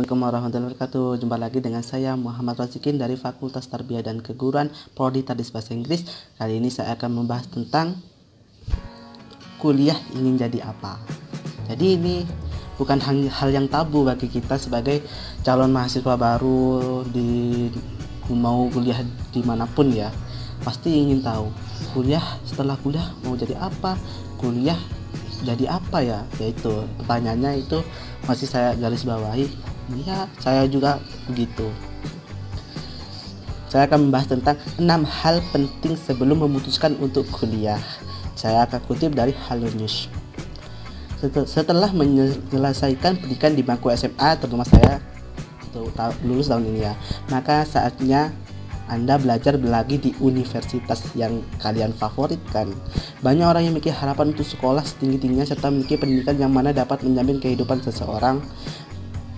Assalamualaikum warahmatullahi wabarakatuh. Jumpa lagi dengan saya Muhammad Razikin dari Fakultas Tarbiyah dan Keguruan Prodi Tadis Bahasa Inggris. Kali ini saya akan membahas tentang kuliah ingin jadi apa. Jadi ini bukan hal yang tabu bagi kita sebagai calon mahasiswa baru mau kuliah dimanapun ya. Pasti ingin tahu setelah kuliah mau jadi apa, kuliah jadi apa ya. Yaitu pertanyaannya itu masih saya garis bawahi. Ya, saya juga begitu. Saya akan membahas tentang 6 hal penting sebelum memutuskan untuk kuliah. Saya akan kutip dari Halo News. Setelah menyelesaikan pendidikan di bangku SMA, terutama saya lulus tahun ini ya, maka saatnya Anda belajar lagi di universitas yang kalian favoritkan. Banyak orang yang memiliki harapan untuk sekolah setinggi-tingginya serta memiliki pendidikan yang mana dapat menjamin kehidupan seseorang.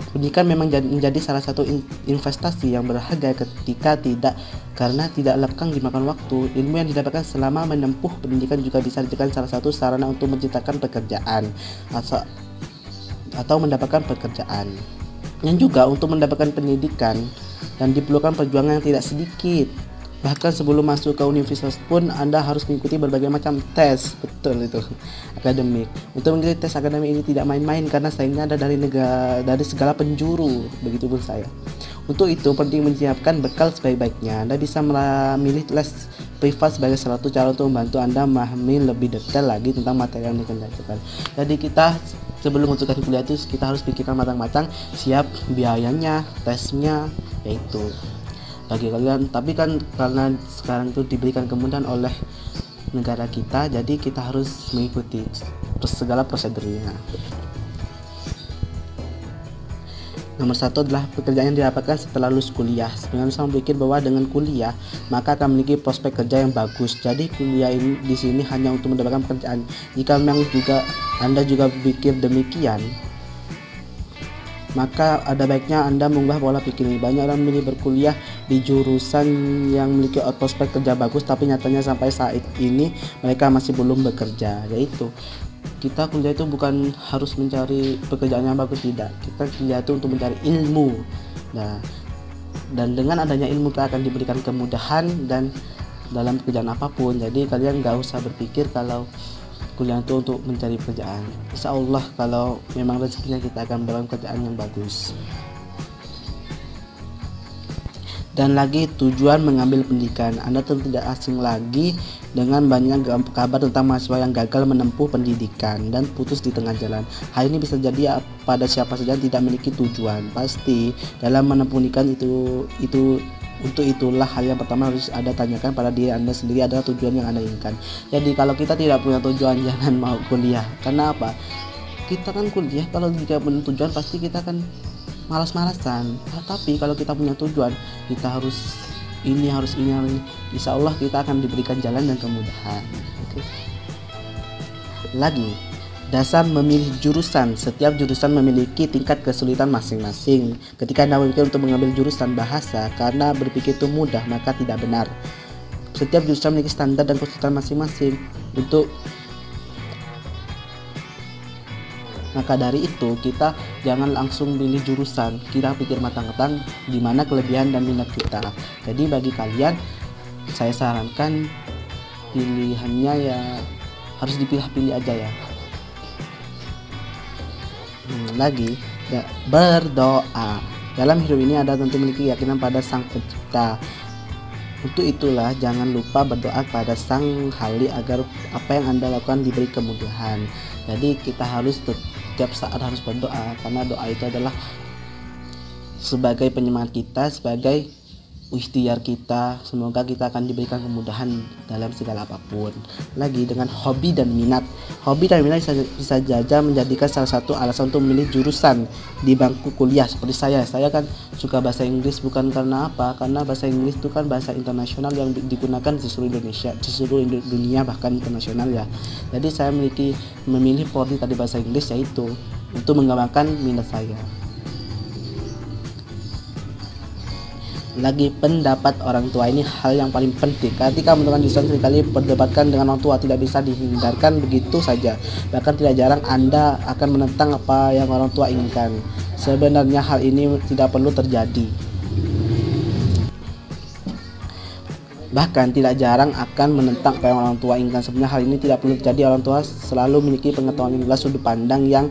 Pendidikan memang menjadi salah satu investasi yang berharga karena tidak lekang dimakan waktu. Ilmu yang didapatkan selama menempuh pendidikan juga bisa dijadikan salah satu sarana untuk menciptakan pekerjaan atau mendapatkan pekerjaan. Yang juga untuk mendapatkan pendidikan dan diperlukan perjuangan yang tidak sedikit. Bahkan sebelum masuk ke universitas pun Anda harus mengikuti berbagai macam tes, betul itu, akademik. Untuk mengikuti tes akademik ini tidak main-main karena saingnya ada dari segala penjuru, begitu pun saya. Untuk itu penting menyiapkan bekal sebaik-baiknya. Anda bisa memilih les privat sebagai salah satu cara untuk membantu Anda memahami lebih detail lagi tentang materi yang dikendalikan. Jadi kita sebelum masuk ke kuliah itu kita harus pikirkan matang-matang, siap biayanya, tesnya, yaitu bagi kalian. Tapi kan karena sekarang itu diberikan kemudahan oleh negara kita, jadi kita harus mengikuti segala prosedurnya. Nomor 1 adalah pekerjaan yang didapatkan setelah lulus kuliah. Sebenarnya saya berpikir bahwa dengan kuliah maka akan memiliki prospek kerja yang bagus. Jadi kuliah ini di sini hanya untuk mendapatkan pekerjaan. Jika memang Anda juga berpikir demikian, maka ada baiknya Anda mengubah pola pikir ini. Banyak orang memilih berkuliah di jurusan yang memiliki prospek kerja bagus, tapi nyatanya sampai saat ini mereka masih belum bekerja. Yaitu kita kuliah itu bukan harus mencari pekerjaan yang bagus, tidak. Kita kuliah itu untuk mencari ilmu. Nah, dan dengan adanya ilmu kita akan diberikan kemudahan dan dalam pekerjaan apapun. Jadi kalian nggak usah berpikir kalau kuliah itu untuk mencari pekerjaan. Insya Allah kalau memang rezekinya kita akan mendapatkan pekerjaan yang bagus. Dan lagi tujuan mengambil pendidikan. Anda tentu tidak asing lagi dengan banyak kabar tentang mahasiswa yang gagal menempuh pendidikan dan putus di tengah jalan. Hal ini bisa jadi pada siapa saja yang tidak memiliki tujuan. Pasti dalam menempuh pendidikan untuk itulah hal yang pertama harus Anda tanyakan pada diri Anda sendiri adalah tujuan yang Anda inginkan. Jadi kalau kita tidak punya tujuan, jangan mau kuliah. Karena apa? Kita kan kuliah kalau tidak punya tujuan pasti kita kan malas-malasan. Tapi kalau kita punya tujuan, kita harus ini. Insya Allah kita akan diberikan jalan dan kemudahan. Oke. Lagi, dasar memilih jurusan. Setiap jurusan memiliki tingkat kesulitan masing-masing. Ketika Anda berpikir untuk mengambil jurusan bahasa karena berpikir itu mudah, maka tidak benar. Setiap jurusan memiliki standar dan kesulitan masing-masing. Maka dari itu kita jangan langsung pilih jurusan, kita pikir matang-matang di mana kelebihan dan minat kita. Jadi bagi kalian saya sarankan pilihannya ya harus dipilih-pilih aja ya. Lagi ya, berdoa. Dalam hidup ini ada tentu memiliki keyakinan pada Sang Pencipta. Untuk itulah jangan lupa berdoa pada Sang Hali agar apa yang Anda lakukan diberi kemudahan. Jadi kita harus setiap saat harus berdoa karena doa itu adalah sebagai penyemangat kita, sebagai ikhtiar kita. Semoga kita akan diberikan kemudahan dalam segala apapun. Lagi dengan hobi dan minat. Hobi dan minat bisa saja menjadikan salah satu alasan untuk memilih jurusan di bangku kuliah. Seperti saya kan suka bahasa Inggris bukan karena apa? Karena bahasa Inggris itu kan bahasa internasional yang digunakan di seluruh Indonesia, di seluruh dunia bahkan internasional ya. Jadi saya memilih prodi tadi bahasa Inggris yaitu untuk mengembangkan minat saya. lagi pendapat orang tua ini hal yang paling penting. Ketika menentukan desain sekali perdebatkan dengan orang tua tidak bisa dihindarkan begitu saja. Bahkan tidak jarang Anda akan menentang apa yang orang tua inginkan. Sebenarnya hal ini tidak perlu terjadi. Bahkan tidak jarang akan menentang apa yang orang tua inginkan. Sebenarnya hal ini tidak perlu terjadi. Orang tua selalu memiliki pengetahuan yang jelas, sudut pandang yang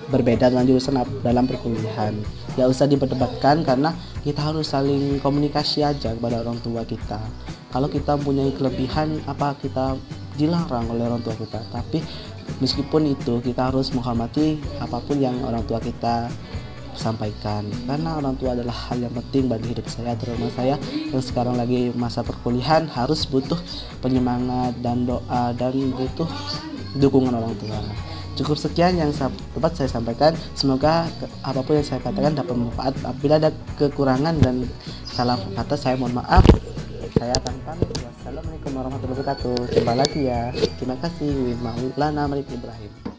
berbeda dengan jurusan dalam perkuliahan. Ya usah diperdebatkan karena kita harus saling komunikasi aja kepada orang tua kita. Kalau kita mempunyai kelebihan apa kita dilarang oleh orang tua kita, tapi meskipun itu kita harus menghormati apapun yang orang tua kita sampaikan, karena orang tua adalah hal yang penting bagi hidup saya, terutama saya yang sekarang lagi masa perkuliahan harus butuh penyemangat dan doa dan butuh dukungan orang tua. Cukup sekian yang dapat saya sampaikan. Semoga apapun yang saya katakan dapat bermanfaat. Apabila ada kekurangan dan salah kata saya mohon maaf. Saya akan pamit. Wassalamualaikum warahmatullahi wabarakatuh. Jumpa lagi ya. Terima kasih. Maulana Malik Ibrahim.